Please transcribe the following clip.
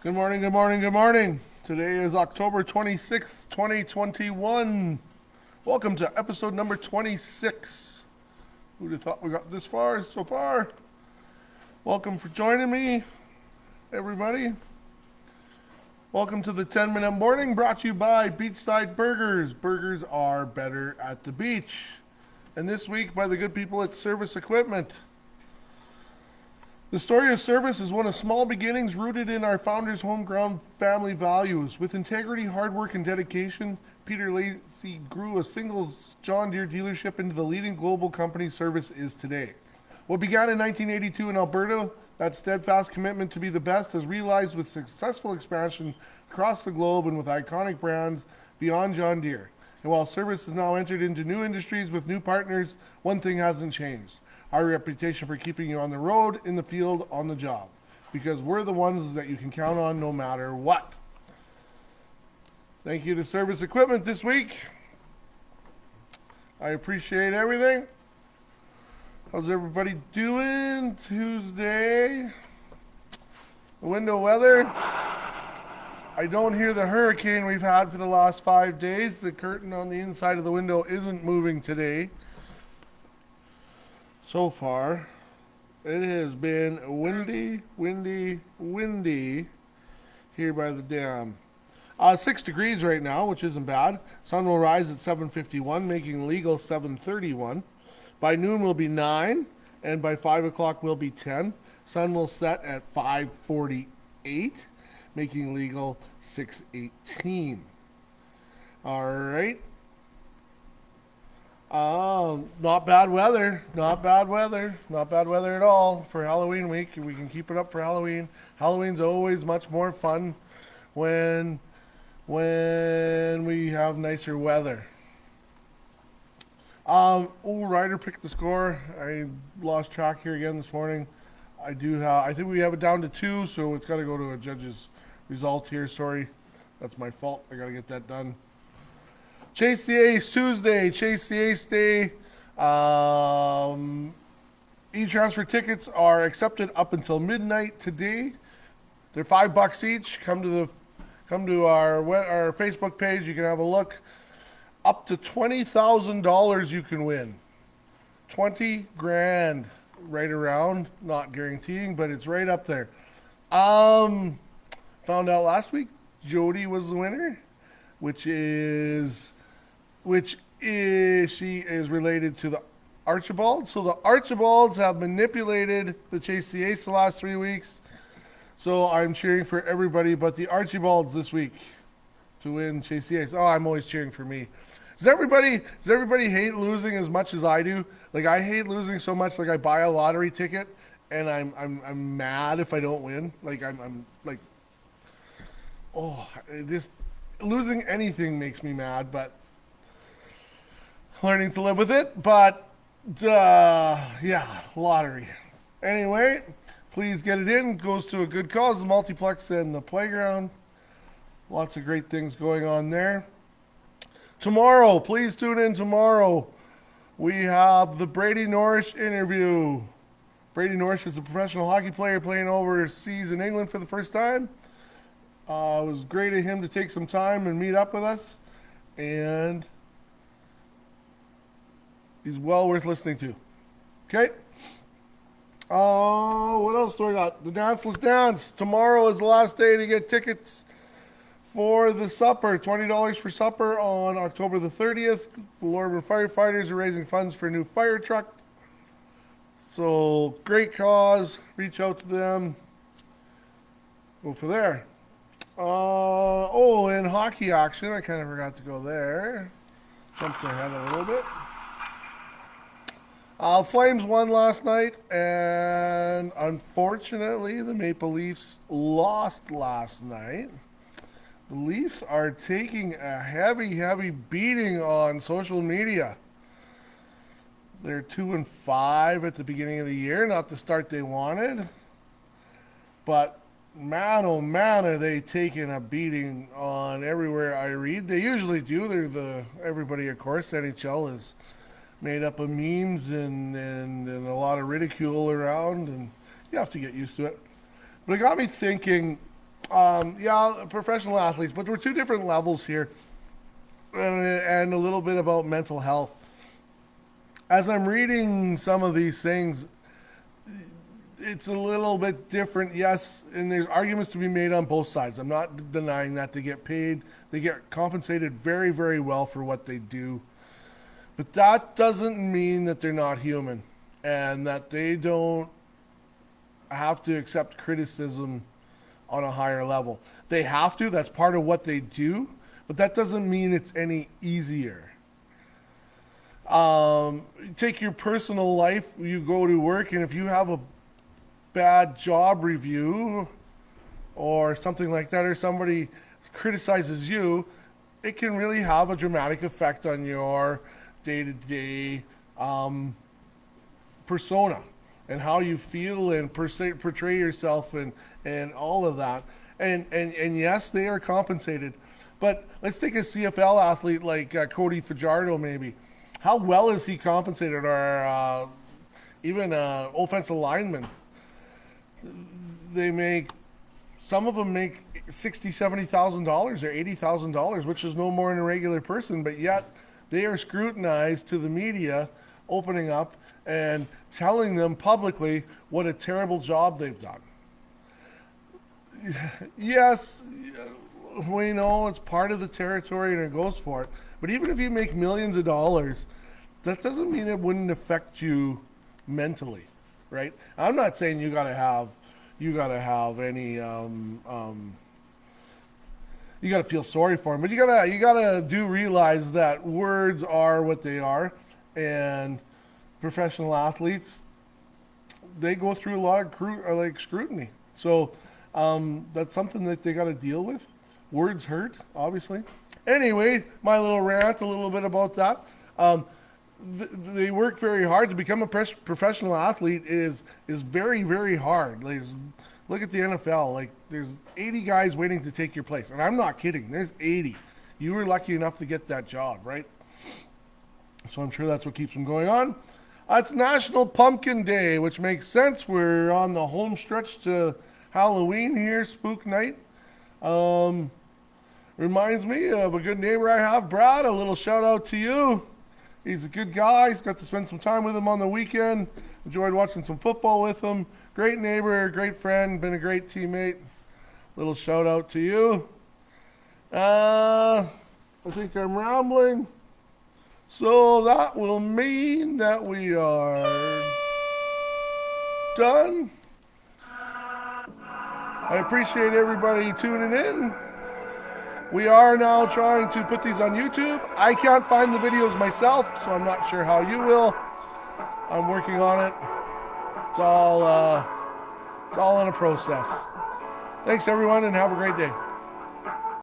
Good morning, good morning, good morning. Today is October 26th, 2021. Welcome to episode number 26. Who'd have thought we got this far so far? Welcome for joining me, everybody. Welcome to the 10-minute morning brought to you by Beachside Burgers. Burgers are better at the beach. And this week by the good people at Service Equipment. The story of Service is one of small beginnings rooted in our founders' homegrown family values. With integrity, hard work, and dedication, Peter Lacey grew a single John Deere dealership into the leading global company Service is today. What began in 1982 in Alberta, that steadfast commitment to be the best has realized with successful expansion across the globe and with iconic brands beyond John Deere. And while Service has now entered into new industries with new partners, one thing hasn't changed: our reputation for keeping you on the road, in the field, on the job. Because we're the ones that you can count on no matter what. Thank you to Service Equipment this week. I appreciate everything. How's everybody doing? Tuesday. The window weather. I don't hear the hurricane we've had for the last 5 days. The curtain on the inside of the window isn't moving today. So far, it has been windy here by the dam. 6 degrees right now, which isn't bad. Sun will rise at 7:51, making legal 7:31. By noon will be 9, and by 5 o'clock will be 10. Sun will set at 5:48, making legal 6:18. All right. Not bad weather. Not bad weather. Not bad weather at all for Halloween week. We can keep it up for Halloween. Halloween's always much more fun when we have nicer weather. Ryder picked the score. I lost track here again this morning. I think we have it down to 2, so it's got to go to a judge's result here. Sorry, that's my fault. I got to get that done. Chase the Ace Tuesday, Chase the Ace Day. E-transfer tickets are accepted up until midnight today. They're $5 each. Come to our Facebook page. You can have a look. Up to $20,000 you can win. 20 grand, right around. Not guaranteeing, but it's right up there. Found out last week Jody was the winner, she is related to the Archibalds. So the Archibalds have manipulated the Chase the Ace the last 3 weeks. So I'm cheering for everybody but the Archibalds this week to win Chase the Ace. Oh, I'm always cheering for me. Does everybody hate losing as much as I do? Like, I hate losing so much. Like, I buy a lottery ticket and I'm mad if I don't win. Like, I'm like, just losing anything makes me mad, but learning to live with it. But lottery. Anyway, please get it in. It goes to a good cause, the multiplex and the playground. Lots of great things going on there. Tomorrow, please tune in tomorrow. We have the Brady Norrish interview. Brady Norrish is a professional hockey player playing overseas in England for the first time. It was great of him to take some time and meet up with us. And he's well worth listening to. Okay? What else do I got? The Danceless Dance. Tomorrow is the last day to get tickets for the supper. $20 for supper on October the 30th. The Lorben firefighters are raising funds for a new fire truck. So, great cause. Reach out to them. Go for there. And hockey action. I kind of forgot to go there. Jumped ahead a little bit. Flames won last night, and unfortunately, the Maple Leafs lost last night. The Leafs are taking a heavy beating on social media. They're 2-5 at the beginning of the year, not the start they wanted. But man, oh man, are they taking a beating on everywhere I read. They usually do. Everybody, of course, NHL is made up of memes and a lot of ridicule around, and you have to get used to it. But it got me thinking, Yeah, professional athletes, but there were two different levels here, and a little bit about mental health. As I'm reading some of these things, it's a little bit different, yes, and there's arguments to be made on both sides. I'm not denying that they get paid, they get compensated very, very well for what they do, but that doesn't mean that they're not human and that they don't have to accept criticism on a higher level. They have to, that's part of what they do, but that doesn't mean it's any easier. Take your personal life, you go to work, and if you have a bad job review or something like that, or somebody criticizes you, it can really have a dramatic effect on your day to day persona and how you feel and portray yourself and all of that. And yes, they are compensated. But let's take a CFL athlete like Cody Fajardo, maybe. How well is he compensated? Or even offensive lineman. They make, some of them make $60,000, $70,000 or $80,000, which is no more than a regular person, but yet they are scrutinized to the media, opening up and telling them publicly what a terrible job they've done. Yes, we know it's part of the territory and it goes for it. But even if you make millions of dollars, that doesn't mean it wouldn't affect you mentally, right? I'm not saying you gotta have any you gotta feel sorry for them, but you gotta do realize that words are what they are, and professional athletes, they go through a lot of scrutiny. So that's something that they got to deal with. Words hurt, obviously. Anyway, my little rant a little bit about that. They work very hard to become a professional athlete. Is very, very hard. Look at the NFL. Like, there's 80 guys waiting to take your place, and I'm not kidding. There's 80. You were lucky enough to get that job, right? So I'm sure that's what keeps them going on. It's National Pumpkin Day, which makes sense. We're on the home stretch to Halloween here, Spook Night. Reminds me of a good neighbor I have, Brad. A little shout out to you. He's a good guy. He's got to spend some time with him on the weekend. Enjoyed watching some football with him. Great neighbor, great friend, been a great teammate. Little shout out to you. I think I'm rambling. So that will mean that we are done. I appreciate everybody tuning in. We are now trying to put these on YouTube. I can't find the videos myself, so I'm not sure how you will. I'm working on it. It's all in a process. Thanks everyone, and have a great day.